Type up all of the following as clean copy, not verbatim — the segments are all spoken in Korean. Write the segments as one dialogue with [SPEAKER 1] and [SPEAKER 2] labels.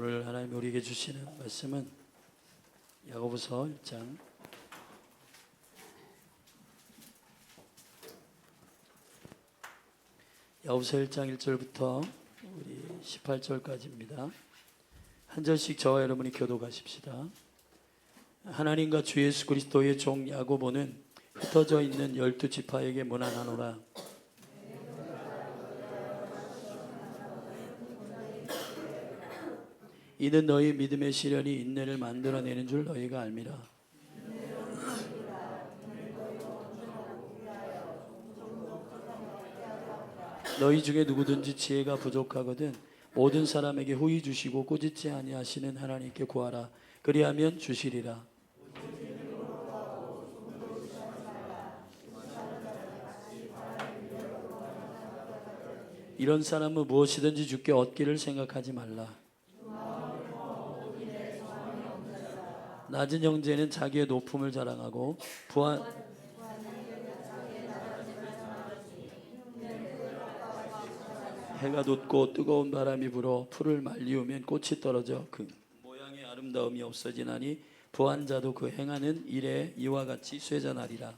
[SPEAKER 1] 오늘 하나님 우리에게 주시는 말씀은 야고보서 1장 1절부터 우리 18절까지입니다. 한 절씩 저와 여러분이 교독하십시다. 하나님과 주 예수 그리스도의 종 야고보는 흩어져 있는 12지파에게 문안하노라. 이는 너희 믿음의 시련이 인내를 만들어내는 줄 너희가 알미라. 너희 중에 누구든지 지혜가 부족하거든 모든 사람에게 후히 주시고 꾸짖지 아니하시는 하나님께 구하라. 그리하면 주시리라. 이런 사람은 무엇이든지 주께 얻기를 생각하지 말라. 낮은 형제는 자기의 높음을 자랑하고 해가 돋고 뜨거운 바람이 불어 풀을 말리우면 꽃이 떨어져 그 모양의 아름다움이 없어지나니 부한 자도 그 행하는 일에 이와 같이 쇠잔하리라.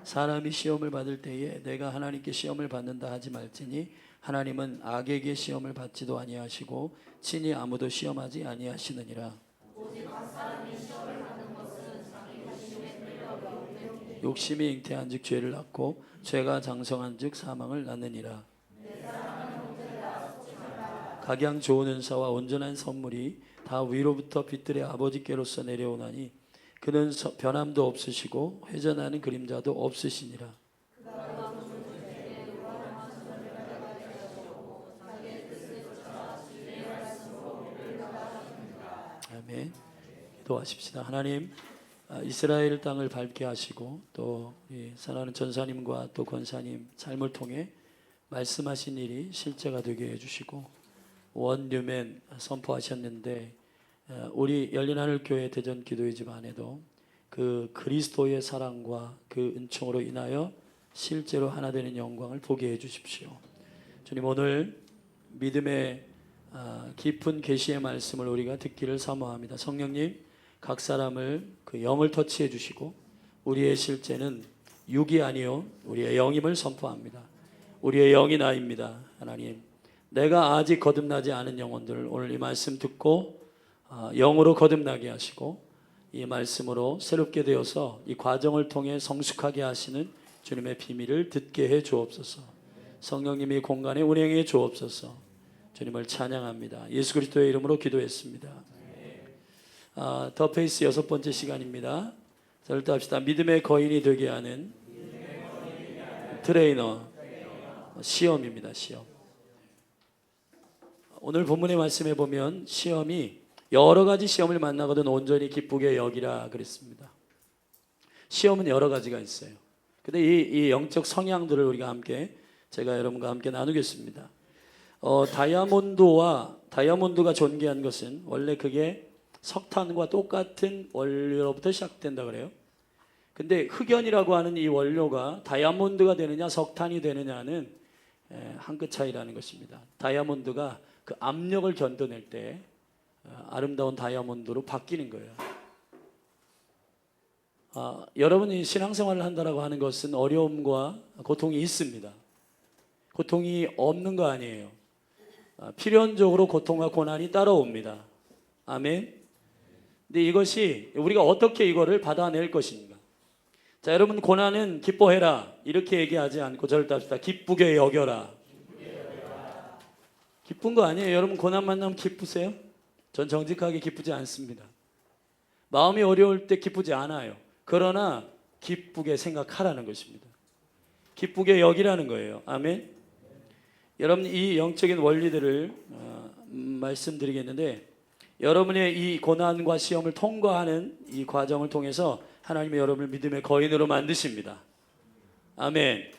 [SPEAKER 1] 사람이 시험을 받을 때에 내가 하나님께 시험을 받는다 하지 말지니 하나님은 악에게 시험을 받지도 아니하시고 친히 아무도 시험하지 아니하시느니라. 욕심이 잉태한즉 죄를 낳고 죄가 장성한즉 사망을 낳느니라. 각양 좋은 은사와 온전한 선물이 다 위로부터 빛들의 아버지께로서 내려오나니 그는 변함도 없으시고 회전하는 그림자도 없으시니라. 아멘. 기도하십시다. 하나님, 이스라엘 땅을 밟게 하시고 또 사랑하는 전사님과 또 권사님 삶을 통해 말씀하신 일이 실제가 되게 해주시고 원류맨 선포하셨는데 우리 열린하늘교회 대전 기도의 집 안에도 그 그리스도의 사랑과 그 은총으로 인하여 실제로 하나 되는 영광을 보게 해 주십시오. 주님, 오늘 믿음의 깊은 계시의 말씀을 우리가 듣기를 사모합니다. 성령님, 각 사람을 그 영을 터치해 주시고 우리의 실제는 육이 아니요 우리의 영임을 선포합니다. 우리의 영이 나입니다. 하나님, 내가 아직 거듭나지 않은 영혼들 오늘 이 말씀 듣고 영으로 거듭나게 하시고 이 말씀으로 새롭게 되어서 이 과정을 통해 성숙하게 하시는 주님의 비밀을 듣게 해 주옵소서. 성령님이 공간에 운행해 주옵소서. 주님을 찬양합니다. 예수 그리스도의 이름으로 기도했습니다. 더 페이스 6번째 시간입니다. 자, 일단 합시다. 믿음의 거인이 되게 하는 트레이너 시험입니다. 시험. 오늘 본문의 말씀에 보면 시험이 여러 가지 시험을 만나거든 온전히 기쁘게 여기라 그랬습니다. 시험은 여러 가지가 있어요. 근데 이 영적 성향들을 우리가 함께 제가 여러분과 함께 나누겠습니다. 다이아몬드가 존귀한 것은 원래 그게 석탄과 똑같은 원료로부터 시작된다 그래요. 근데 흑연이라고 하는 이 원료가 다이아몬드가 되느냐 석탄이 되느냐는 한 끗 차이라는 것입니다. 다이아몬드가 그 압력을 견뎌낼 때 아름다운 다이아몬드로 바뀌는 거예요. 여러분이 신앙생활을 한다라고 하는 것은 어려움과 고통이 있습니다. 고통이 없는 거 아니에요. 필연적으로 고통과 고난이 따라옵니다. 아멘. 근데 이것이 우리가 어떻게 이거를 받아낼 것인가. 자, 여러분, 고난은 기뻐해라 이렇게 얘기하지 않고 절대 합시다. 기쁘게 여겨라. 기쁜 거 아니에요. 여러분, 고난 만나면 기쁘세요? 전 정직하게 기쁘지 않습니다. 마음이 어려울 때 기쁘지 않아요. 그러나 기쁘게 생각하라는 것입니다. 기쁘게 여기라는 거예요. 아멘. 여러분, 이 영적인 원리들을 말씀드리겠는데 여러분의 이 고난과 시험을 통과하는 이 과정을 통해서 하나님이 여러분을 믿음의 거인으로 만드십니다. 아멘.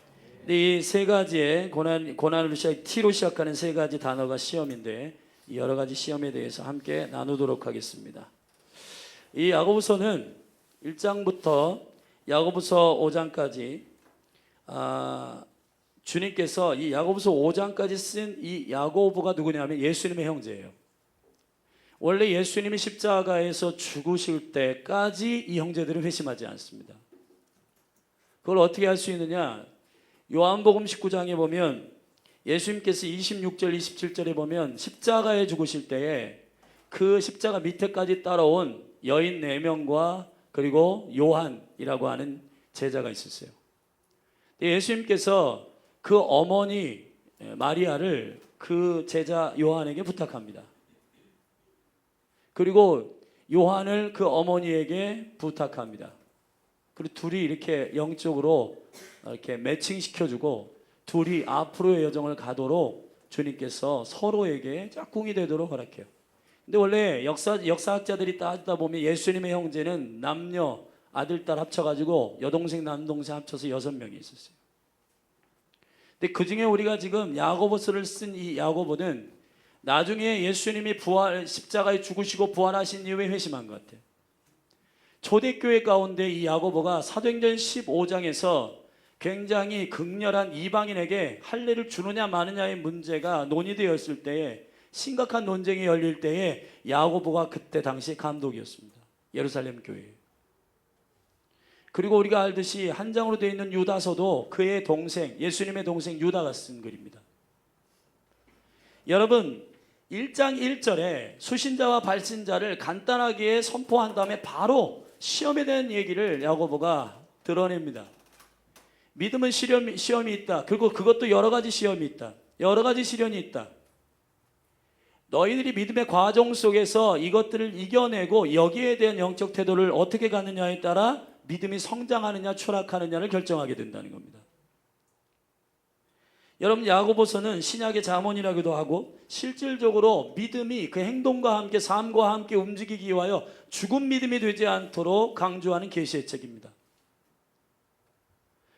[SPEAKER 1] 이 세 가지의 고난으로 T로 시작하는 세 가지 단어가 시험인데 이 여러 가지 시험에 대해서 함께 나누도록 하겠습니다. 이 야고보서는 1장부터 야고보서 5장까지 주님께서 이 야고보서 5장까지 쓴 이 야고보가 누구냐면 예수님의 형제예요. 원래 예수님이 십자가에서 죽으실 때까지 이 형제들은 회심하지 않습니다. 그걸 어떻게 할 수 있느냐? 요한복음 19장에 보면 예수님께서 26절 27절에 보면 십자가에 죽으실 때에 그 십자가 밑에까지 따라온 여인 4명과 그리고 요한이라고 하는 제자가 있었어요. 예수님께서 그 어머니 마리아를 그 제자 요한에게 부탁합니다. 그리고 요한을 그 어머니에게 부탁합니다. 그리고 둘이 이렇게 영적으로 이렇게 매칭시켜주고 둘이 앞으로의 여정을 가도록 주님께서 서로에게 짝꿍이 되도록 허락해요. 근데 원래 역사학자들이 따지다 보면 예수님의 형제는 남녀 아들, 딸 합쳐가지고 여동생, 남동생 합쳐서 6명이 있었어요. 근데 그 중에 우리가 지금 야고보서를 쓴 이 야고보는 나중에 예수님이 십자가에 죽으시고 부활하신 이후에 회심한 것 같아요. 초대교회 가운데 이 야고보가 사도행전 15장에서 굉장히 극렬한 이방인에게 할례를 주느냐 마느냐의 문제가 논의되었을 때에 심각한 논쟁이 열릴 때에 야고보가 그때 당시 감독이었습니다. 예루살렘 교회에. 그리고 우리가 알듯이 한 장으로 되어 있는 유다서도 그의 동생, 예수님의 동생 유다가 쓴 글입니다. 여러분, 1장 1절에 수신자와 발신자를 간단하게 선포한 다음에 바로 시험에 대한 얘기를 야고보가 드러냅니다. 믿음은 시험이 있다. 그리고 그것도 여러 가지 시험이 있다. 여러 가지 시련이 있다. 너희들이 믿음의 과정 속에서 이것들을 이겨내고 여기에 대한 영적 태도를 어떻게 갖느냐에 따라 믿음이 성장하느냐 추락하느냐를 결정하게 된다는 겁니다. 여러분, 야고보서는 신약의 잠언이라고도 하고 실질적으로 믿음이 그 행동과 함께 삶과 함께 움직이기 위하여 죽은 믿음이 되지 않도록 강조하는 계시의 책입니다.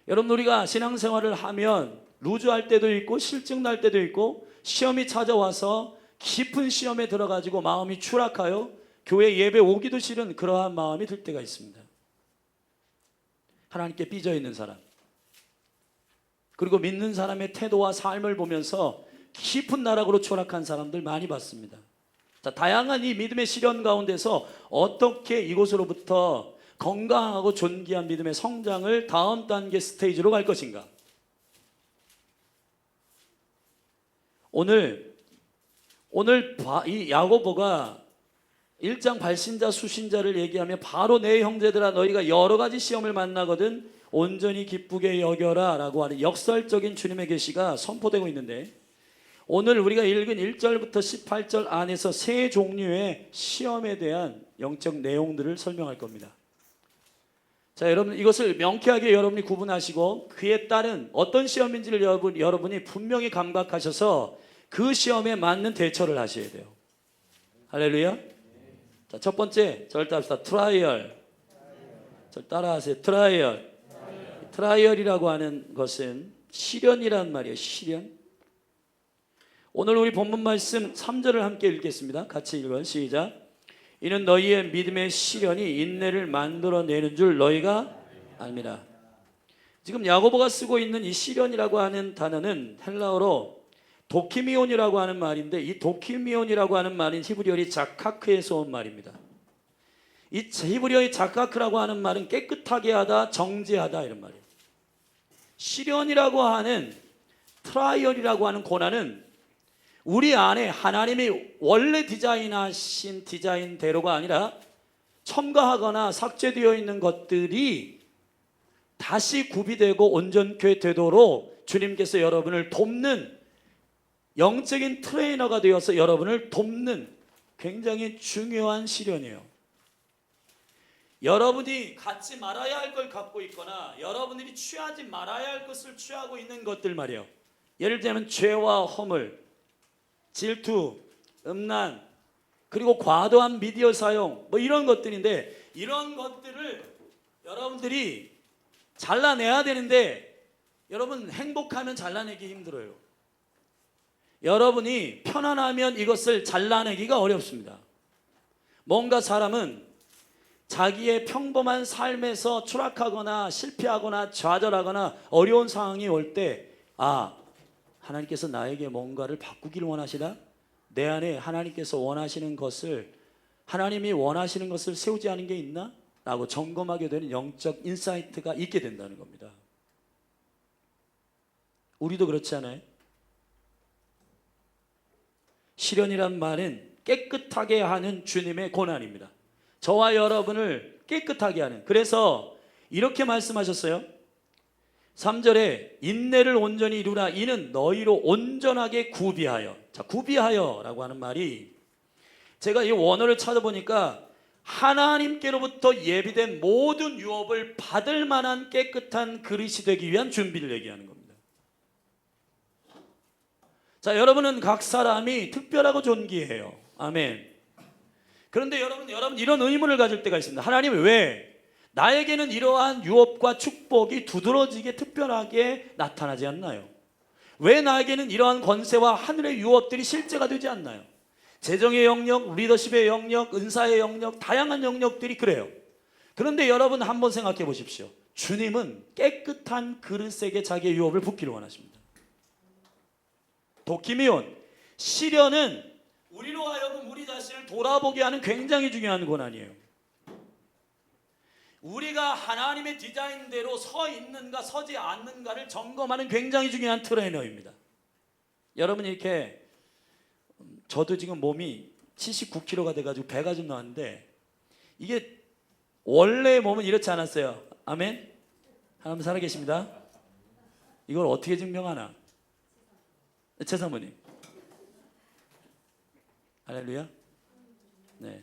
[SPEAKER 1] 여러분, 우리가 신앙생활을 하면 루즈할 때도 있고 실증 날 때도 있고 시험이 찾아와서 깊은 시험에 들어가지고 마음이 추락하여 교회 예배 오기도 싫은 그러한 마음이 들 때가 있습니다. 하나님께 삐져 있는 사람, 그리고 믿는 사람의 태도와 삶을 보면서 깊은 나락으로 추락한 사람들 많이 봤습니다. 자, 다양한 이 믿음의 시련 가운데서 어떻게 이곳으로부터 건강하고 존귀한 믿음의 성장을 다음 단계 스테이지로 갈 것인가? 오늘 이 야고보가 1장 발신자 수신자를 얘기하며 바로 내 형제들아 너희가 여러 가지 시험을 만나거든 온전히 기쁘게 여겨라 라고 하는 역설적인 주님의 계시가 선포되고 있는데, 오늘 우리가 읽은 1절부터 18절 안에서 세 종류의 시험에 대한 영적 내용들을 설명할 겁니다. 자, 여러분, 이것을 명쾌하게 여러분이 구분하시고 그에 따른 어떤 시험인지를 여러분이 분명히 감각하셔서 그 시험에 맞는 대처를 하셔야 돼요. 할렐루야. 자, 첫 번째 절답시다. 트라이얼. 절 따라하세요. 트라이얼. 트라이얼이라고 하는 것은 시련이란 말이에요. 시련. 오늘 우리 본문 말씀 3절을 함께 읽겠습니다. 같이 읽어요. 시작. 이는 너희의 믿음의 시련이 인내를 만들어내는 줄 너희가 압니다. 지금 야고보가 쓰고 있는 이 시련이라고 하는 단어는 헬라어로 도키미온이라고 하는 말인데, 이 도키미온이라고 하는 말은 히브리어의 자카크에서 온 말입니다. 이 히브리어의 자카크라고 하는 말은 깨끗하게 하다, 정죄하다 이런 말이에요. 시련이라고 하는 트라이얼이라고 하는 고난은 우리 안에 하나님이 원래 디자인하신 디자인대로가 아니라 첨가하거나 삭제되어 있는 것들이 다시 구비되고 온전케 되도록 주님께서 여러분을 돕는 영적인 트레이너가 되어서 여러분을 돕는 굉장히 중요한 시련이에요. 여러분이 갖지 말아야 할 걸 갖고 있거나 여러분들이 취하지 말아야 할 것을 취하고 있는 것들 말이에요. 예를 들면 죄와 허물, 질투, 음란, 그리고 과도한 미디어 사용, 뭐 이런 것들인데, 이런 것들을 여러분들이 잘라내야 되는데 여러분 행복하면 잘라내기 힘들어요. 여러분이 편안하면 이것을 잘라내기가 어렵습니다. 뭔가 사람은 자기의 평범한 삶에서 추락하거나 실패하거나 좌절하거나 어려운 상황이 올 때, 아, 하나님께서 나에게 뭔가를 바꾸기를 원하시나? 내 안에 하나님께서 원하시는 것을, 하나님이 원하시는 것을 세우지 않은 게 있나? 라고 점검하게 되는 영적 인사이트가 있게 된다는 겁니다. 우리도 그렇지 않아요? 시련이란 말은 깨끗하게 하는 주님의 고난입니다. 저와 여러분을 깨끗하게 하는, 그래서 이렇게 말씀하셨어요. 3절에 인내를 온전히 이루라. 이는 너희로 온전하게 구비하여. 자, 구비하여 라고 하는 말이, 제가 이 원어를 찾아보니까 하나님께로부터 예비된 모든 유업을 받을 만한 깨끗한 그릇이 되기 위한 준비를 얘기하는 겁니다. 자, 여러분은 각 사람이 특별하고 존귀해요. 아멘. 그런데 여러분 이런 의문을 가질 때가 있습니다. 하나님, 왜 나에게는 이러한 유업과 축복이 두드러지게 특별하게 나타나지 않나요? 왜 나에게는 이러한 권세와 하늘의 유업들이 실제가 되지 않나요? 재정의 영역, 리더십의 영역, 은사의 영역, 다양한 영역들이 그래요. 그런데 여러분 한번 생각해 보십시오. 주님은 깨끗한 그릇에게 자기의 유업을 붓기를 원하십니다. 도키미온, 시련은 우리로 하여금 우리 자신을 돌아보게 하는 굉장히 중요한 고난이에요. 우리가 하나님의 디자인대로 서 있는가 서지 않는가를 점검하는 굉장히 중요한 트레이너입니다. 여러분, 이렇게 저도 지금 몸이 79kg가 돼가지고 배가 좀 나왔는데, 이게 원래 몸은 이렇지 않았어요. 아멘? 하나님 살아계십니다. 이걸 어떻게 증명하나? 최 사모님. 할렐루야. 네.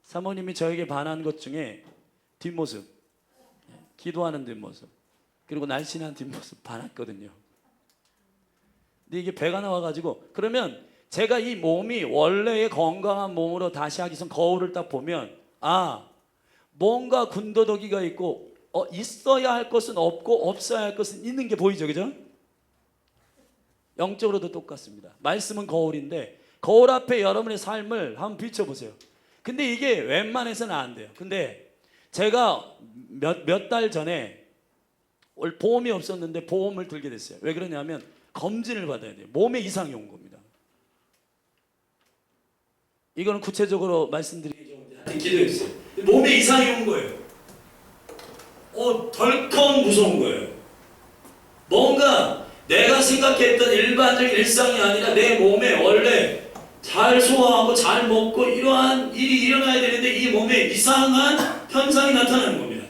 [SPEAKER 1] 사모님이 저에게 반한 것 중에 뒷모습, 기도하는 뒷모습, 그리고 날씬한 뒷모습 반했거든요. 근데 이게 배가 나와가지고, 그러면 제가 이 몸이 원래의 건강한 몸으로 다시 하기 전 거울을 딱 보면, 아, 뭔가 군더더기가 있고, 있어야 할 것은 없고 없어야 할 것은 있는 게 보이죠, 그죠? 영적으로도 똑같습니다. 말씀은 거울인데 거울 앞에 여러분의 삶을 한번 비춰보세요. 근데 이게 웬만해서는 안 돼요. 근데 제가 몇 달 전에 보험이 없었는데 보험을 들게 됐어요. 왜 그러냐면 검진을 받아야 돼요. 몸에 이상이 온 겁니다. 이거는 구체적으로 말씀드리기 좀 기도했어요. 몸에 이상이 온 거예요. 덜컥 무서운 거예요. 뭔가 내가 생각했던 일반적인 일상이 아니라 내 몸에 원래 잘 소화하고 잘 먹고 이러한 일이 일어나야 되는데 이 몸에 이상한 현상이 나타나는 겁니다.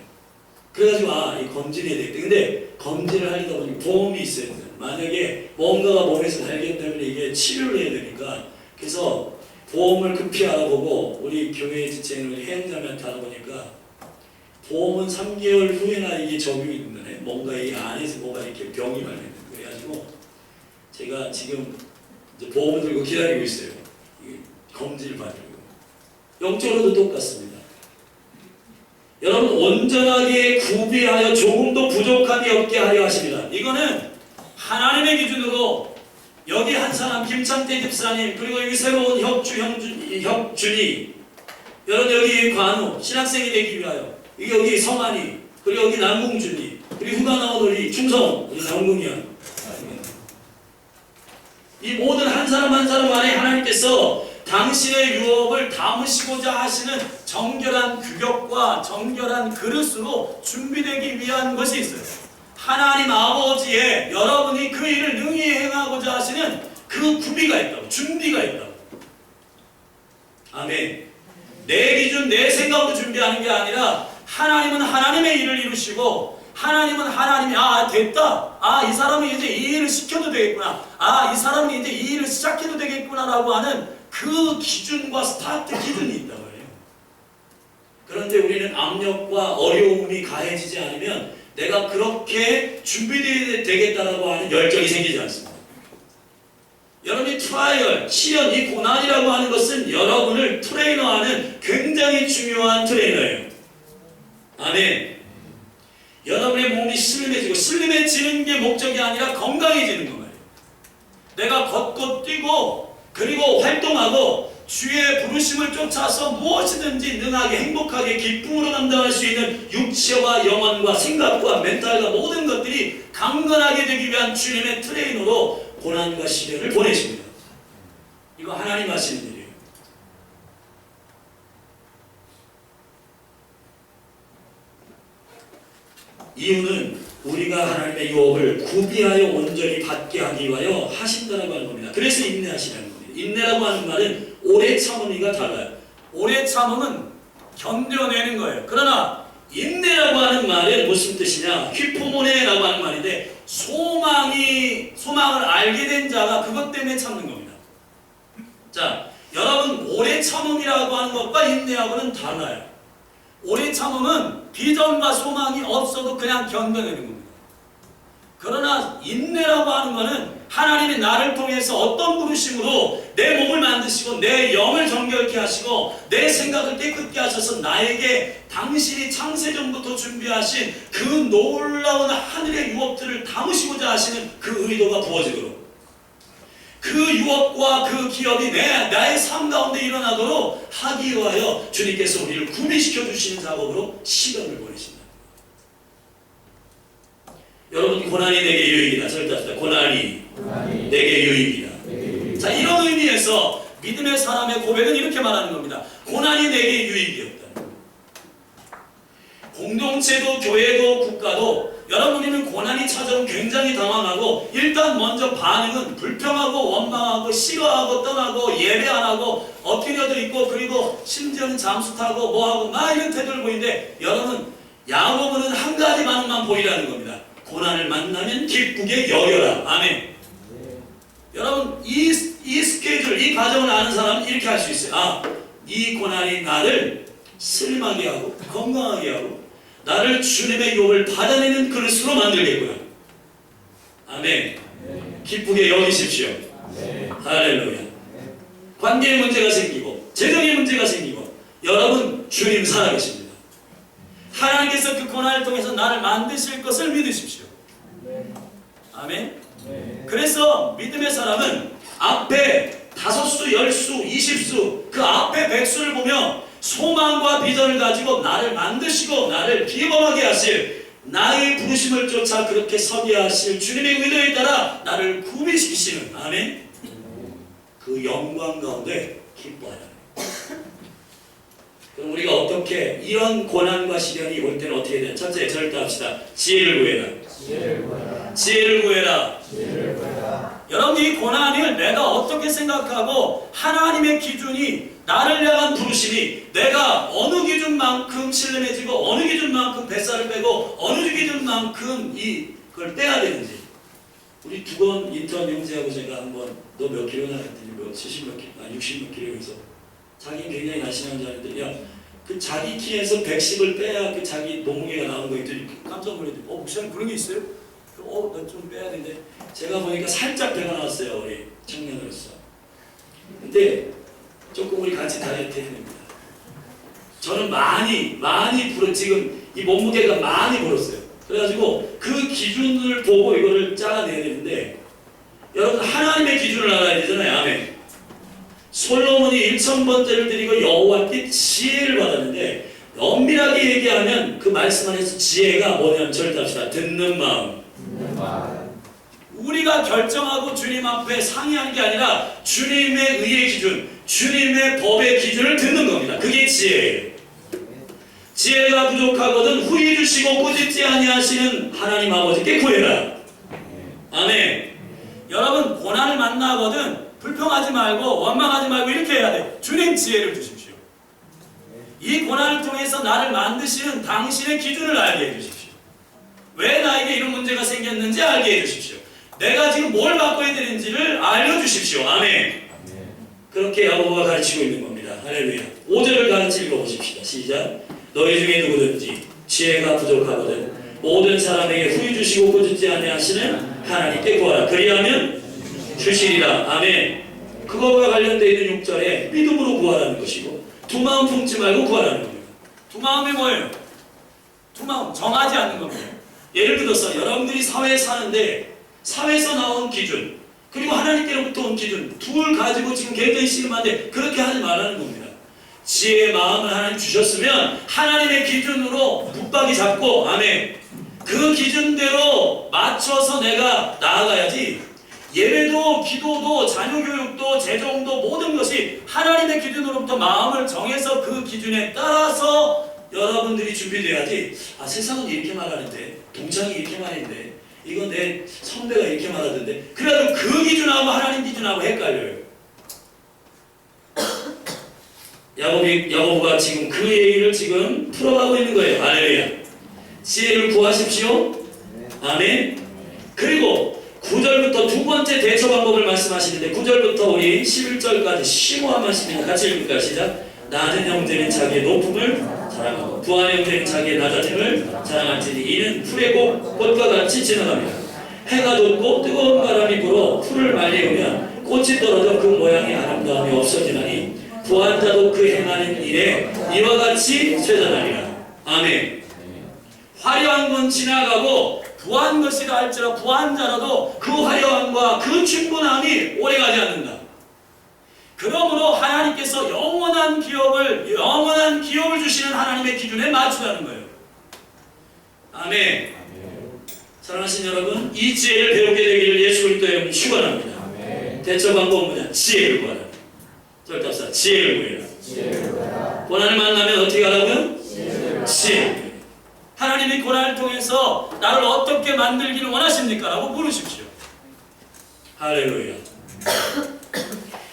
[SPEAKER 1] 그래가지고 이 검진해야 되겠다. 근데 검진을 하려다 보니 보험이 있어야 돼요. 만약에 뭔가가 몸에서 발견되면 이게 치료를 해야 되니까, 그래서 보험을 급히 알아보고 우리 교회에 지체인 우리 혜영자매한테 알아보니까 보험은 3개월 후에나 이게 적용이 된다네. 뭔가 이 안에서 뭐가 이렇게 병이 발견된다. 그래가지고 제가 지금 이제 보험을 들고 기다리고 있어요. 검진을 받으려고. 영적으로도 똑같습니다. 여러분, 온전하게 구비하여 조금도 부족함이 없게 하려 하십니다. 이거는 하나님의 기준으로 여기 한 사람 김창태 집사님, 그리고 여기 새로운 혁준이, 여러분 여기 관우 신학생이 되기 위하여, 여기 성환이, 그리고 여기 남궁준이, 그리고 휴가 나온 우리 충성, 우리 남궁이야. 이 모든 한 사람 한 사람 안에 하나님께서 당신의 유업을 담으시고자 하시는 정결한 규격과 정결한 그릇으로 준비되기 위한 것이 있어요. 하나님 아버지의 여러분이 그 일을 능히 행하고자 하시는 그 구비가 있다고, 준비가 있다고. 아멘. 내 기준, 내 생각으로 준비하는 게 아니라 하나님은 하나님의 일을 이루시고, 하나님은 하나님이 됐다. 이 사람은 이제 이 일을 시켜도 되겠구나. 이 사람은 이제 이 일을 시작해도 되겠구나라고 하는 그 기준과 스타트 기준이 있다고 해요. 그런데 우리는 압력과 어려움이 가해지지 않으면 내가 그렇게 준비되어야 되겠다라고 하는 열정이 생기지 않습니다. 여러분이 트라이얼, 시련, 이 고난이라고 하는 것은 여러분을 트레이너하는 굉장히 중요한 트레이너예요. 아멘. 여러분의 몸이 슬림해지는 게 목적이 아니라 건강해지는 거예요. 내가 걷고 뛰고 그리고 활동하고 주의 부르심을 쫓아서 무엇이든지 능하게 행복하게 기쁨으로 감당할 수 있는 육체와 영혼과 생각과 멘탈과 모든 것들이 강건하게 되기 위한 주님의 트레이너로 고난과 시련을 보내십니다. 이거 하나님 하시는 일이에요. 이유는 우리가 하나님의 유업을 구비하여 온전히 받게 하기 위하여 하신다라고 하는 겁니다. 그래서 인내하시라는 겁니다. 인내라고 하는 말은 오래 참음이가 달라요. 오래 참음은 견뎌내는 거예요. 그러나 인내라고 하는 말은 무슨 뜻이냐? 휘포모네라고 하는 말인데 소망을 알게 된 자가 그것 때문에 참는 겁니다. 자, 여러분 오래 참음이라고 하는 것과 인내하고는 달라요. 오래 참음은 비전과 소망이 없어도 그냥 견뎌내는 겁니다. 그러나 인내라고 하는 것은 하나님이 나를 통해서 어떤 부르심으로 내 몸을 만드시고 내 영을 정결케 하시고 내 생각을 깨끗게 하셔서 나에게 당신이 창세전부터 준비하신 그 놀라운 하늘의 유업들을 담으시고자 하시는 그 의도가 부어지도록 그 유업과 그 기업이 나의 삶 가운데 일어나도록 하기 위하여 주님께서 우리를 구비시켜 주시는 작업으로 시간을 보내신다. 여러분 고난이 내게 유익이다. 절대합시다. 고난이 내게 유익이다. 자, 이런 의미에서 믿음의 사람의 고백은 이렇게 말하는 겁니다. 고난이 내게 유익이었다. 공동체도 교회도 국가도 여러분 우리는 고난이 찾아오면 굉장히 당황하고 일단 먼저 반응은 불평하고 원망하고 싫어하고 떠나고 예배 안 하고 엎드려져 있고 그리고 심지어는 잠수 타고 뭐하고 막 이런 태도를 보이는데 여러분 야고보는 한 가지 반응만 보이라는 겁니다. 고난을 만나면 기쁘게 여겨라. 아멘. 여러분 이 스케줄 이 과정을 아는 사람은 이렇게 할 수 있어요. 이 고난이 나를 슬림하게 하고 건강하게 하고 나를 주님의 유업을 받아내는 그릇으로 만들겠구나. 아멘. 기쁘게 여기십시오. 할렐루야. 관계에 문제가 생기고 재정에 문제가 생기고 여러분 주님 살아계십니다. 하나님께서 그 고난을 통해서 나를 만드실 것을 믿으십시오. 아멘. 그래서 믿음의 사람은 앞에 5수, 10수, 20수 그 앞에 100수를 보며 소망과 비전을 가지고 나를 만드시고 나를 기범하게 하실 나의 부르심을 쫓아 그렇게 서게 하실 주님의 의도에 따라 나를 구비시키시는 아멘. 그 영광 가운데 기뻐하라. 그럼 우리가 어떻게 이런 고난과 시련이 올 때는 어떻게 돼요? 첫째 절대합시다. 지혜를 구해라. 지혜를 구해라. 여러분 이 고난을 내가 어떻게 생각하고 하나님의 기준이 나를 향한 부르심이 내가 어느 기준만큼 신뢰해지고 어느 기준만큼 뱃살을 빼고 어느 기준만큼 이걸 빼야 되는지 우리 두건 인턴 형제하고 제가 한번 너 몇 킬로나 했더니 뭐 70 몇 킬로, 60 몇 킬로 해서 자기는 굉장히 날씬한 줄 알았더니 야, 그 자기 키에서 110을 빼야 그 자기 몸무게가 나오는 거 있더니 깜짝 놀랐더니 목사님 그런 게 있어요? 나 좀 빼야 되는데 제가 보니까 살짝 배가 나왔어요. 우리 청년으로서. 근데 조금 우리 같이 다이어트 해야 됩니다. 저는 많이 지금 이 몸무게가 많이 불었어요. 그래가지고 그 기준을 보고 이거를 짜내야 되는데 여러분 하나님의 기준을 알아야 되잖아요. 아멘. 솔로몬이 1000번째를 드리고 여호와께 지혜를 받았는데 엄밀하게 얘기하면 그 말씀 안에서 지혜가 뭐냐면 절대합시다. 듣는 마음. 우리가 결정하고 주님 앞에 상의한 게 아니라 주님의 의의 기준, 주님의 법의 기준을 듣는 겁니다. 그게 지혜예요. 지혜가 부족하거든 후히 주시고 꾸짖지 아니하시는 하나님 아버지께 구해라. 아멘. 여러분 고난을 만나거든 불평하지 말고 원망하지 말고 이렇게 해야 돼. 주님 지혜를 주십시오. 이 고난을 통해서 나를 만드시는 당신의 기준을 알게 해주십시오. 왜 나에게 이런 문제가 생겼는지 알게 해주십시오. 내가 지금 뭘 바꿔야 되는지를 알려주십시오. 아멘. 그렇게 야고보가 가르치고 있는 겁니다. 할렐루야. 5절을 같이 읽어보십시다. 시작. 너희 중에 누구든지 지혜가 부족하거든 모든 사람에게 후히 주시고 꾸짖지 아니하시는 하나님께 구하라. 그리하면 주시리라. 아멘. 그거와 관련되어 있는 6절에 믿음으로 구하라는 것이고 두 마음 품지 말고 구하라는 겁니다. 두 마음이 뭐예요? 두 마음 정하지 않는 겁니다. 예를 들어서 여러분들이 사회에 사는데 사회에서 나온 기준
[SPEAKER 2] 그리고 하나님께로부터 온 기준 둘 가지고 지금 굉장히 씨름한데 그렇게 하지 말라는 겁니다. 지혜의 마음을 하나님 주셨으면 하나님의 기준으로 붙박이 잡고 아멘 그 기준대로 맞춰서 내가 나아가야지. 예배도 기도도 자녀교육도 재정도 모든 것이 하나님의 기준으로부터 마음을 정해서 그 기준에 따라서 여러분들이 준비돼야지. 아 세상은 이렇게 말하는데 동창이 이렇게 말했는데 이건 내 선배가 이렇게 말하던데 그래도 그 기준하고 하나님 기준하고 헷갈려요. 야고보가 지금 그 얘기를 지금 풀어가고 있는 거예요. 할렐루야. 지혜를 구하십시오. 아멘. 그리고 9절부터 두 번째 대처 방법을 말씀하시는데 9절부터 우리 11절까지 심오한 말씀입니다. 같이 읽을까요? 시작. 낮은 형제는 자기의 높음을 자랑하고 부한 형제는 자기의 낮아짐을 자랑할지니 이는 풀의 꽃과 같이 지나갑니다. 해가 돋고 뜨거운 바람이 불어 풀을 말리우면 꽃이 떨어져 그 모양의 아름다움이 없어지나니 부한 자도 그 행하는 일에 이와 같이 쇠잔하리라. 아멘. 화려한 건 지나가고 부한 것이라 할지라 부한 자라도 그 화려함과 그 충분함이 오래가지 않는다. 그러므로 하나님께서 영원한 기업을 주시는 하나님의 기준에 맞추라는 거예요. 아멘. 사랑하신 여러분, 이 지혜를 배우게 되기를 예수 그리스도 이름으로 축원합니다. 대처 방법은 뭐냐? 지혜를 구하라. 절답사 지혜를 구해라. 고난을 만나면 어떻게 하라고요? 지혜. 하나님이 고난을 통해서 나를 어떻게 만들기를 원하십니까? 라고 물으십시오. 할렐루야.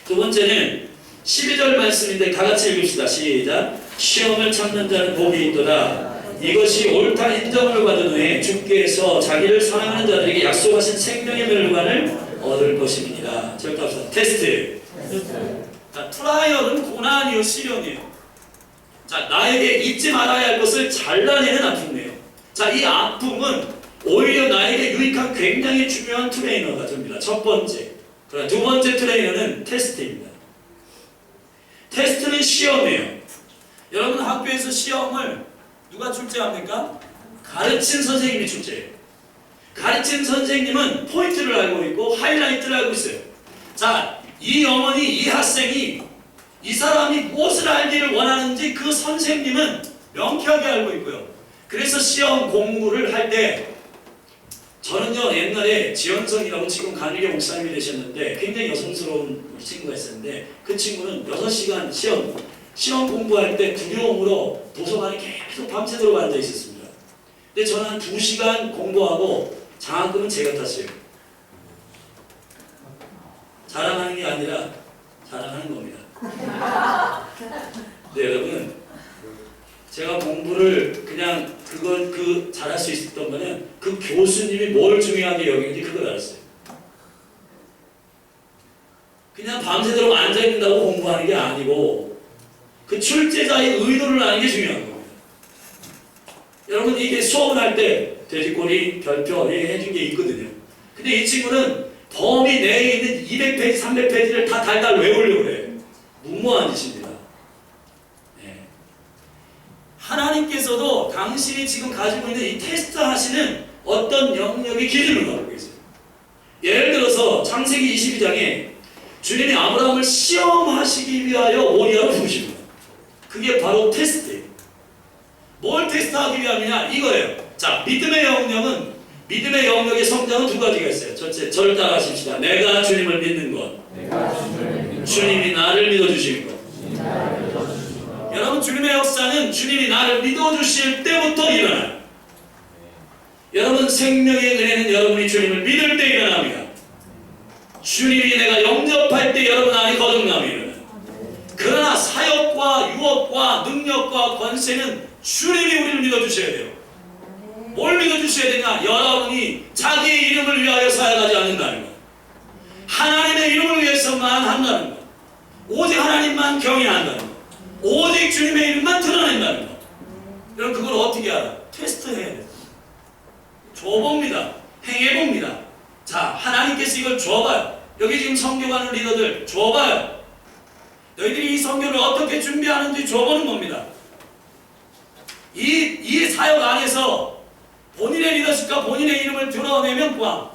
[SPEAKER 2] 두 번째는 12절 말씀인데 다같이 읽읍시다. 시작. 시험을 참는 자는 복이 있도다. 이것이 옳다 인정을 받은 후에 주께서 자기를 사랑하는 자들에게 약속하신 생명의 멸관을 얻을 것입니다. 절답사 테스트. 자, 트라이얼은 고난이요 시련이에요. 자, 나에게 잊지 말아야 할 것을 잘라내는 아픔이에요. 자, 이 아픔은 오히려 나에게 유익한 굉장히 중요한 트레이너가 됩니다. 첫 번째. 그러나 두 번째 트레이너는 테스트입니다. 테스트는 시험이에요. 여러분 학교에서 시험을 누가 출제합니까? 가르친 선생님이 출제해요. 가르친 선생님은 포인트를 알고 있고 하이라이트를 알고 있어요. 자, 이 어머니, 이 학생이 이 사람이 무엇을 알기를 원하는지 그 선생님은 명쾌하게 알고 있고요. 그래서 시험 공부를 할 때 저는요 옛날에 지현성이라고 지금 강일계 목사님이 되셨는데 굉장히 여성스러운 우리 친구가 있었는데 그 친구는 6시간 시험 공부할 때 두려움으로 도서관에 계속 밤새도록 앉아 있었습니다. 근데 저는 한 2시간 공부하고 장학금은 제가 탔어요. 자랑하는 게 아니라 자랑하는 겁니다. 네, 여러분, 제가 공부를 그냥 그 잘할 수 있었던 거는 그 교수님이 뭘 중요하게 여기는지 그걸 알았어요. 그냥 밤새도록 앉아있는다고 공부하는 게 아니고 그 출제자의 의도를 아는 게 중요한 겁니다. 여러분, 이게 수업을 할 때 돼지꼬리, 별표 해준 게 있거든요. 근데 이 친구는 범위 내에 있는 200페이지, 300페이지를 다 달달 외우려고 해요. 무모한 짓입니다. 네. 하나님께서도 당신이 지금 가지고 있는 이 테스트 하시는 어떤 영역의 기준을 갖고 계세요. 예를 들어서 창세기 22장에 주님이 아브라함을 시험하시기 위하여 모리아로 부르십니다. 그게 바로 테스트예요. 뭘 테스트하기 위함이냐? 이거예요. 자, 믿음의 영역의 성장은 두 가지가 있어요. 첫째, 저를 따라하십시다. 내가 주님을 믿는 것. 주님이 나를 믿어주신 것. 여러분, 주님의 역사는 주님이 나를 믿어주실 때부터 일어나요. 여러분, 생명의 은혜는 여러분이 주님을 믿을 때 일어납니다. 주님이 내가 영접할 때 여러분 안에 거듭남이 일어나요. 그러나 사역과 유업과 능력과 권세는 주님이 우리를 믿어주셔야 돼요. 뭘 믿어주셔야 되냐? 여러분이 자기의 이름을 위하여 사역하지 않는다는 것. 하나님의 이름을 위해서만 한다는 것. 오직 하나님만 경외한다는 것. 오직 주님의 이름만 드러낸다는 것. 여러분, 그걸 어떻게 알아? 테스트해야 돼요. 줘봅니다. 행해봅니다. 자, 하나님께서 이걸 줘봐요. 여기 지금 선교하는 리더들 줘봐요. 너희들이 이 선교를 어떻게 준비하는지 줘보는 겁니다. 이 사역 안에서 본인의 리더십과 본인의 이름을 드러내면 꽝.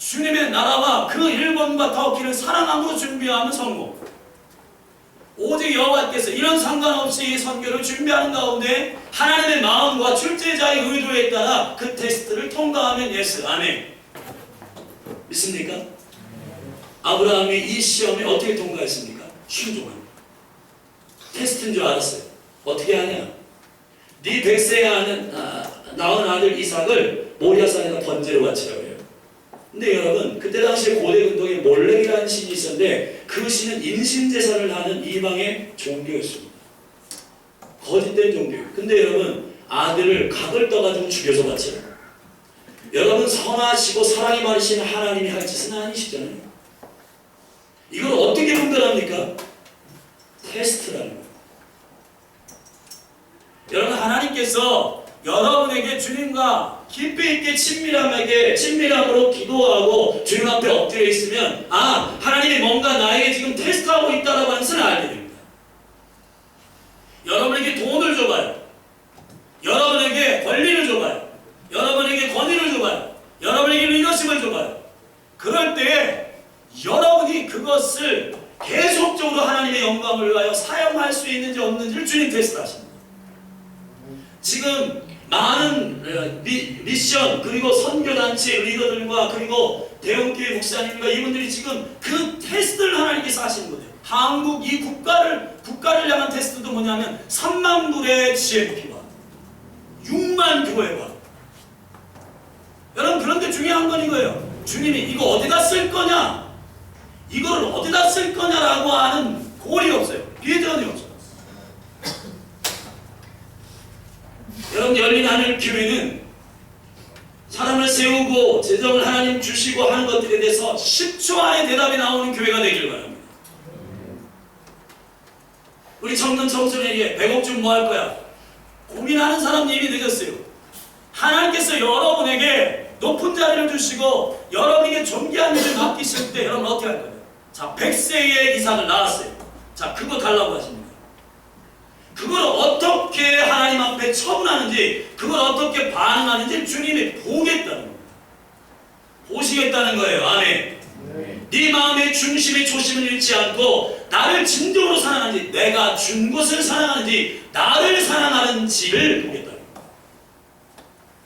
[SPEAKER 2] 주님의 나라와 그 일본과 터키를 사랑함으로 준비하면 성공. 오직 여호와께서 이런 상관없이 이 선교를 준비하는 가운데 하나님의 마음과 출제자의 의도에 따라 그 테스트를 통과하면 예스. 아멘. 믿습니까? 아브라함이 이 시험에 어떻게 통과했습니까? 순종합니다. 테스트인 줄 알았어요. 어떻게 하냐? 네 100세에 낳은 아들 이삭을 모리아산에다 번제로 바치라고 해요. 근데 여러분, 그때 당시에 고대 근동에 몰렉이라는 신이 있었는데 그 신은 인신제사를 하는 이방의 종교였습니다. 거짓된 종교예요. 근데 여러분, 아들을 각을 떠가지고 죽여서 바쳐요. 여러분, 선하시고 사랑이 많으신 하나님이 할 짓은 아니시잖아요. 이걸 어떻게 분별합니까? 테스트라는 거예요. 여러분, 하나님께서 여러분에게 주님과 깊이 있게 친밀함으로 기도하고 주님 앞에 엎드려 있으면 하나님이 뭔가 나에게 지금 테스트하고 있다라고 하는 것을 알게 됩니다. 여러분에게 돈을 줘봐요. 여러분에게 권리를 줘봐요. 여러분에게 권위를 줘봐요. 여러분에게 리더십을 줘봐요. 그럴 때 여러분이 그것을 계속적으로 하나님의 영광을 위하여 사용할 수 있는지 없는지를 주님 테스트하십니다. 지금 많은 미션 그리고 선교단체 리더들과 그리고 대형교회 목사님과 이분들이 지금 그 테스트를 하나님께서 하시는 거예요. 한국 이 국가를 향한 테스트도 뭐냐면 3만 불의 GNP와 6만 교회와 여러분, 그런데 중요한 건 이거예요. 주님이 이거 어디다 쓸 거냐, 이걸 어디다 쓸 거냐라고 하는 고리 없어요. 비전이 없어요. 여러분, 열린 하늘 교회는 사람을 세우고 재정을 하나님 주시고 하는 것들에 대해서 10초 안에 대답이 나오는 교회가 되길 바랍니다. 우리 청년 청소년에게 100억 주면 뭐 할 거야? 고민하는 사람 이미 늦었어요. 하나님께서 여러분에게 높은 자리를 주시고 여러분에게 존귀한 일을 맡기실 때 여러분 어떻게 할 거예요? 자, 100세의 이삭을 낳았어요. 자, 그거 달라고 하십니다. 그걸 어떻게 하나님 앞에 처분하는지, 그걸 어떻게 반응하는지 주님이 보겠다는 겁니다. 보시겠다는 거예요. 아멘. 네 마음의 중심의 초심을 잃지 않고 나를 진정으로 사랑하는지, 내가 준 것을 사랑하는지, 나를 사랑하는지를 보겠다는 겁니다.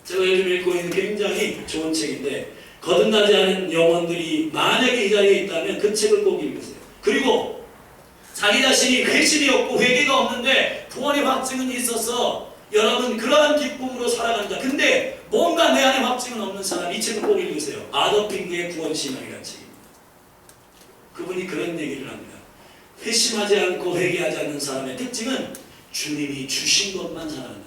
[SPEAKER 2] 제가 요즘 읽고 있는 굉장히 좋은 책인데, 거듭나지 않은 영혼들이 만약에 이 자리에 있다면 그 책을 꼭 읽으세요. 그리고 자기 자신이 회심이 없고 회개가 없는데 구원의 확증은 있어서 여러분 그러한 기쁨으로 살아간다. 근데 뭔가 내 안에 확증은 없는 사람, 이 책을 꼭 읽으세요. 아더핑크의 구원신앙이라는 책입니다. 그분이 그런 얘기를 합니다. 회심하지 않고 회개하지 않는 사람의 특징은 주님이 주신 것만 사랑한다.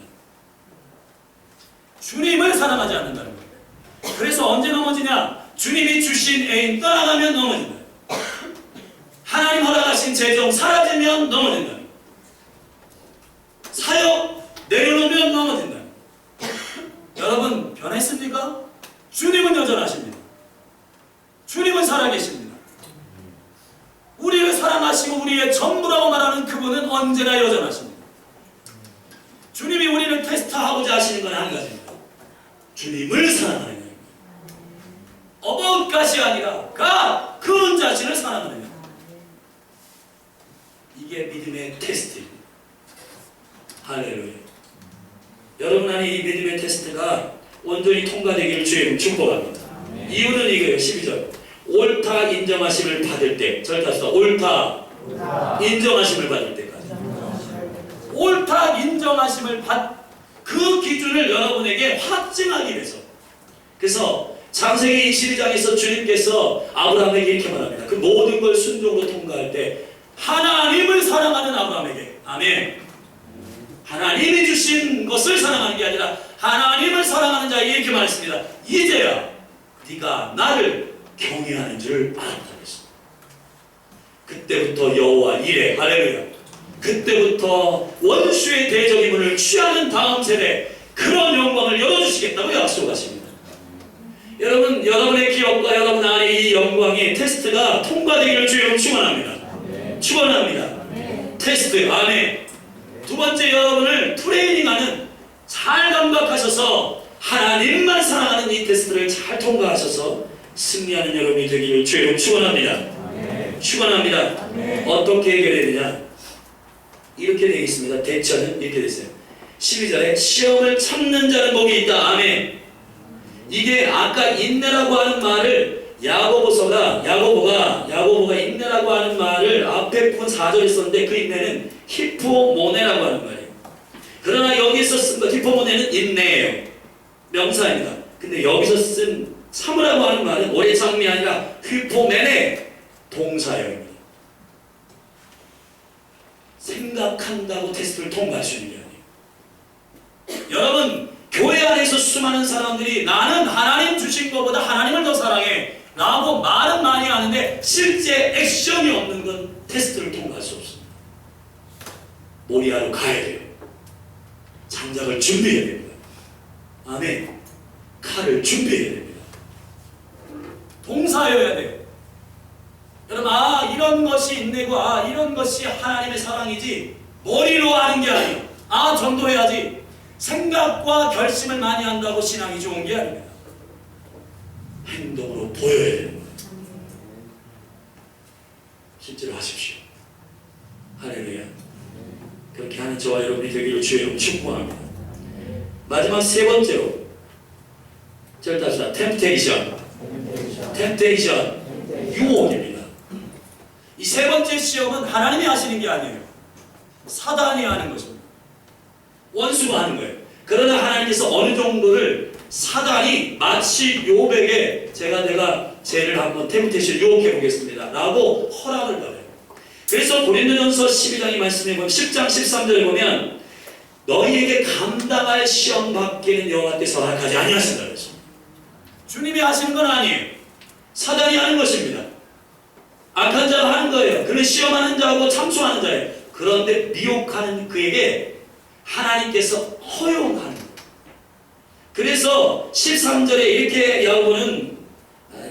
[SPEAKER 2] 주님을 사랑하지 않는다는 거예요. 그래서 언제 넘어지냐? 주님이 주신 애인 떠나가면 넘어진다. 하나님 허락하신 재정 사라지면 넘어진다. 사역 내려놓으면 넘어진다. 여러분, 변했습니까? 주님은 여전하십니다. 주님은 살아계십니다. 우리를 사랑하시고 우리의 전부라고 말하는 그분은 언제나 여전하십니다. 주님이 우리를 테스트하고자 하시는 건 한 가지입니다. 주님을 사랑하는 거예요. about God이 아니라 God, 그분 자신을 사랑하는 거예요. 이게 믿음의 테스트입니다. 할렐루야. 여러분 안에 이 믿음의 테스트가 온전히 통과되기를 주의 축복합니다. 이유는 이거예요. 12절. 옳다 인정하심을 받을 때. 절 다시 옳다 인정하심을 받을 때까지. 옳다 인정하심을 그 기준을 여러분에게 확증하기 위해서. 그래서 창세기 22장에서 주님께서 아브라함에게 이렇게 말합니다. 그 모든 걸 순종으로 통과할 때 하나님을 사랑하는 아브라함에게, 아멘. 하나님이 주신 것을 사랑하는 게 아니라 하나님을 사랑하는 자에게 이렇게 말했습니다. 이제야 네가 나를 경외하는 줄 알았다 그랬습니다. 그때부터 여호와 이레, 할렐루야. 그때부터 원수의 대적임을 취하는 다음 세대 그런 영광을 열어주시겠다고 약속하십니다. 여러분, 여러분의 기업과 여러분 안에 이 영광의 테스트가 통과되기를 주여 축원합니다. 축원합니다. 테스트, 아멘. 두 번째, 여러분을 트레이닝하는, 잘 감각하셔서 하나님만 사랑하는 이 테스트를 잘 통과하셔서 승리하는 여러분이 되기를 주의로 축원합니다. 축원합니다. 어떻게 해결해야 되냐? 이렇게 되어 있습니다. 대처는 이렇게 되어 있어요. 12절에 시험을 참는 자는 복이 있다. 아멘. 이게 아까 인내라고 하는 말을 야고보가 인내라고 하는 말을 앞에 본 4절에 썼는데 그 인내는 히포모네라고 하는 말이에요. 그러나 여기서 쓴 거 히포모네는 인내예요. 명사입니다. 근데 여기서 쓴 참으라고 하는 말은 오래 참음이 아니라 히포메네 동사형입니다. 생각한다고 테스트를 통과할 수 있는 게 아니에요. 여러분, 교회 안에서 수많은 사람들이 나는 하나님 주신 것보다 하나님을 더 사랑해 라고 말은 많이 하는데 실제 액션이 없는 건 테스트를 통과할 수 없습니다. 모리아로 가야 돼요. 장작을 준비해야 됩니다. 아멘. 칼을 준비해야 됩니다. 동사여야 돼요. 여러분, 이런 것이 인내고 이런 것이 하나님의 사랑이지 머리로 하는 게 아니에요. 전도해야지. 생각과 결심을 많이 한다고 신앙이 좋은 게 아닙니다. 행동으로 보여야 되는 거예요. 실제로 하십시오. 할렐루야. 그렇게 하는 저와 여러분이 되기를 주의 축복합니다. 마지막 세 번째로 절답시다. 템테이션, 유혹입니다. 이 세 번째 시험은 하나님이 하시는 게 아니에요. 사단이 하는 것입니다. 원수가 하는 거예요. 그러나 하나님께서 어느 정도를 사단이 마치 욥에게 내가 쟤를 한번 템테이션 유혹해 보겠습니다 라고 허락을 받아요. 그래서 고린도전서 12장의 말씀에 보면 10장 13절에 보면 너희에게 감당할 시험 받기는 여호와께서 허락하지 아니하신다 그랬습니다. 주님이 하시는 건 아니에요. 사단이 하는 것입니다. 악한 자가 하는 거예요. 그는 시험하는 자하고 참소하는 자예요. 그런데 미혹하는 그에게 하나님께서 허용하는 거예요. 그래서 13절에 이렇게 야고보는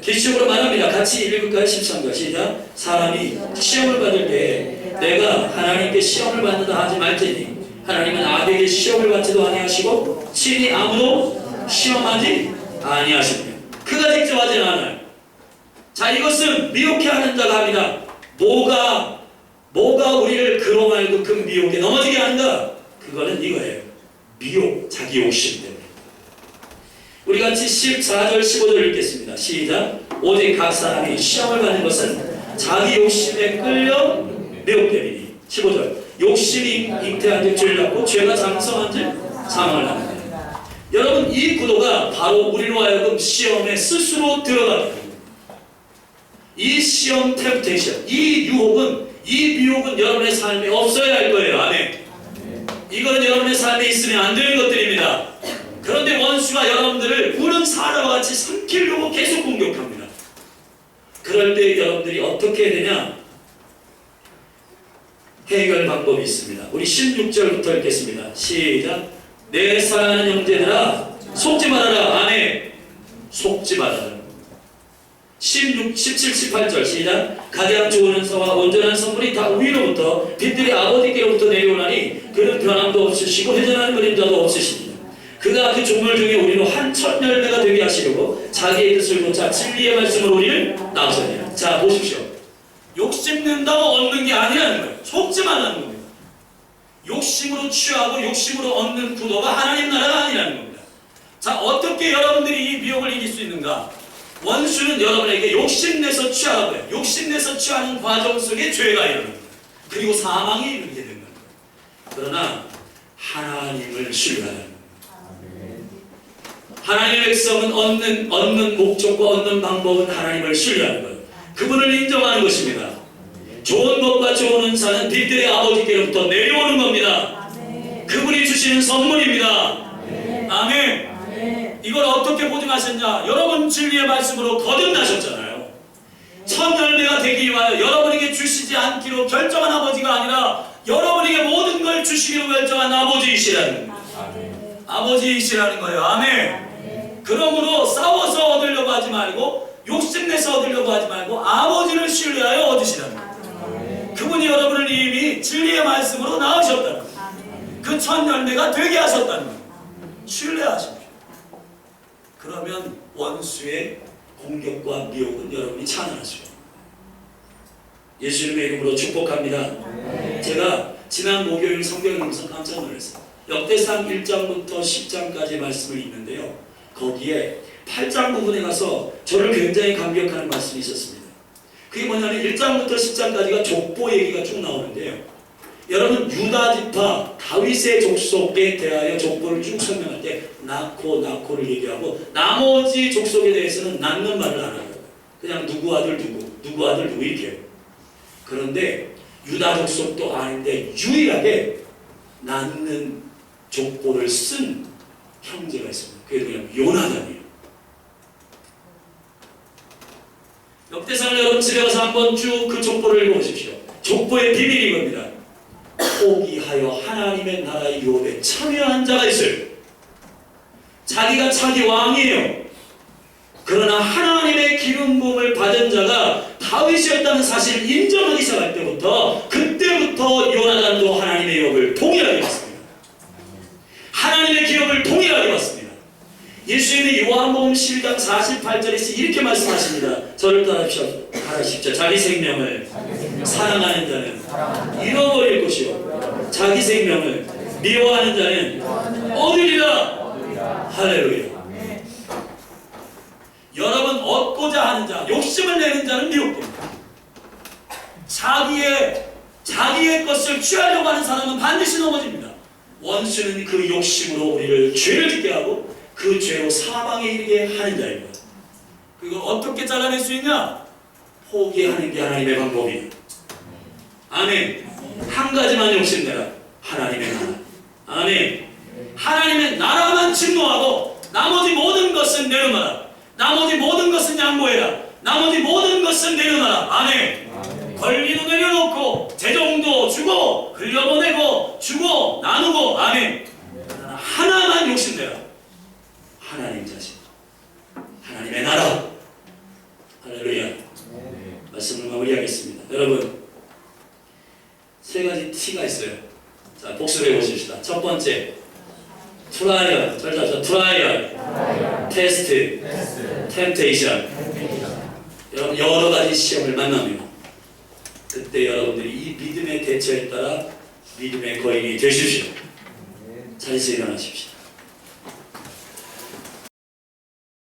[SPEAKER 2] 계시적으로 말합니다. 같이 읽을까요? 13절 시작. 사람이 시험을 받을 때 내가 하나님께 시험을 받는다 하지 말지니 하나님은 악에게 시험을 받지도 아니하시고 친히 아무도 시험하지 아니하십니다. 그가 직접 하지 않아요. 자, 이것은 미혹해 하는 자가 합니다. 뭐가 우리를 그로 말고 그 미혹에 넘어지게 하는가? 그거는 이거예요. 미혹, 자기 욕심 때문에. 우리 같이 14절 15절 읽겠습니다. 시작. 오직 각 사람이 시험을 받는 것은 자기 욕심에 끌려 미혹됨이니. 15절. 욕심이 잉태한 즉 죄를 낳고 죄가 장성한 즉 사망을 낳는다. 여러분, 이 구도가 바로 우리로 하여금 시험에 스스로 들어가게 됩니다. 이 시험 템테이션, 이 유혹은, 이 미혹은 여러분의 삶에 없어야 할 거예요. 아멘. 이거는 여러분의 삶에 있으면 안 되는 것들입니다. 그런데 원수가 여러분들을 우는 사자와 같이 삼키려고 계속 공격합니다. 그럴 때 여러분들이 어떻게 해야 되냐? 해결 방법이 있습니다. 우리 16절부터 읽겠습니다. 시작. 내 사랑하는 형제들아 속지 말아라. 아멘. 속지 말아라. 16, 17, 18절 시작. 가장 좋은 은사와 온전한 선물이 다 위로부터 빛들의 아버지께로부터 내려오나니 그는 변함도 없으시고 회전하는 그림자도 없으십니다. 그가 그 종말 중에 우리로 한 첫 열매가 되게 하시려고 자기의 뜻을 쫓아 진리의 말씀으로 우리를 낳으셨네요. 자, 보십시오. 욕심낸다고 얻는 게 아니라는 거예요. 속지 말라는 겁니다. 욕심으로 취하고 욕심으로 얻는 구도가 하나님 나라가 아니라는 겁니다. 자, 어떻게 여러분들이 이 미혹을 이길 수 있는가? 원수는 여러분에게 욕심내서 취하고요. 욕심내서 취하는 과정 속에 죄가 일어납니다. 그리고 사망이 이르게 되는 겁니다. 그러나 하나님을 신뢰하는 겁니다. 하나님의 백성은 얻는 목적과 얻는 방법은 하나님을 신뢰하는 거예요. 그분을 인정하는 것입니다. 좋은 것과 좋은 은사는 빛들의 아버지께로부터 내려오는 겁니다. 그분이 주시는 선물입니다. 아멘. 이걸 어떻게 보증하셨냐? 여러분 진리의 말씀으로 거듭나셨잖아요. 첫 열매가 되기 위하여 여러분에게 주시지 않기로 결정한 아버지가 아니라 여러분에게 모든 걸 주시기로 결정한 아버지이시라는 거예요. 아버지이시라는 거예요. 아멘. 그러므로 싸워서 얻으려고 하지 말고 욕심내서 얻으려고 하지 말고 아버지를 신뢰하여 얻으시라는 거예요. 그분이 여러분을 이미 진리의 말씀으로 낳으셨다는 거예요. 그 첫 열매가 되게 하셨다는 거예요. 신뢰하십시오. 그러면 원수의 공격과 미혹은 여러분이 찬양하시고 예수님의 이름으로 축복합니다. 제가 지난 목요일 성경을 보면서 깜짝 놀랐어요. 역대상 1장부터 10장까지 말씀을 읽는데요. 거기에 8장 부분에 가서 저를 굉장히 감격하는 말씀이 있었습니다. 그게 뭐냐면 1장부터 10장까지가 족보 얘기가 쭉 나오는데요. 여러분 유다 지파 다윗의 족속에 대하여 족보를 쭉 설명할 때 나코를 얘기하고 나머지 족속에 대해서는 낳는 말을 안 하고요. 그냥 누구 아들 누구 이렇게 해요. 그런데 유다 족속도 아닌데 유일하게 낳는 족보를 쓴 형제가 있습니다. 그게 그냥 요나단이에요. 역대상을 여러분 집에 가서 한번 쭉 그 족보를 읽어보십시오. 족보의 비밀이 이겁니다. 포기하여 하나님의 나라의 유업에 참여한 자가 있어요. 자기가 자기 왕이에요. 그러나 하나님의 기름 부음을 받은 자가 다윗이었다는 사실을 인정하기 시작할 때부터 그때부터 요나단도 하나님의 유업을 동일하게 받습니다. 하나님의 기업을 동일하게 받습니다. 예수님이 요한복음 11장 48절에서 이렇게 말씀하십니다. 저를 따라하십시오. 자기 생명을 사랑하는 자는 잃어버릴 것이요 자기 생명을 미워하는 자는 얻으리라. 할렐루야. 여러분 얻고자 하는 자, 욕심을 내는 자는 미혹됩니다. 자기의 것을 취하려고 하는 사람은 반드시 넘어집니다. 원수는 그 욕심으로 우리를 죄를 짓게 하고 그 죄로 사망에 이르게 하는 자입니다. 그걸 어떻게 잘라낼 수 있냐? 포기하는 게 하나님의 방법이에요. 아멘. 한 가지만 욕심내라. 하나님의 나라. 아멘. 하나님의 나라만 증거하고 나머지 모든 것은 내려놔라. 나머지 모든 것은 양보해라. 나머지 모든 것은 내려놔라. 아멘. 권리도 내려놓고 재정도 주고 흘려보내고 주고 나누고 아멘. 하나만 욕심내라. 하나님 자신, 하나님의 나라. 할렐루야. 말씀을 마무리하겠습니다. 여러분 세 가지 T가 있어요. 자, 복습해 보십시다. 첫 번째, 트라이얼. 잘 잡자. 트라이얼, 테스트, 템테이션. 여러분 여러 가지 시험을 만납니다. 그때 여러분들이 이 믿음의 대처에 따라 믿음의 거인이 되십시오. 자리에서 일어나십시오.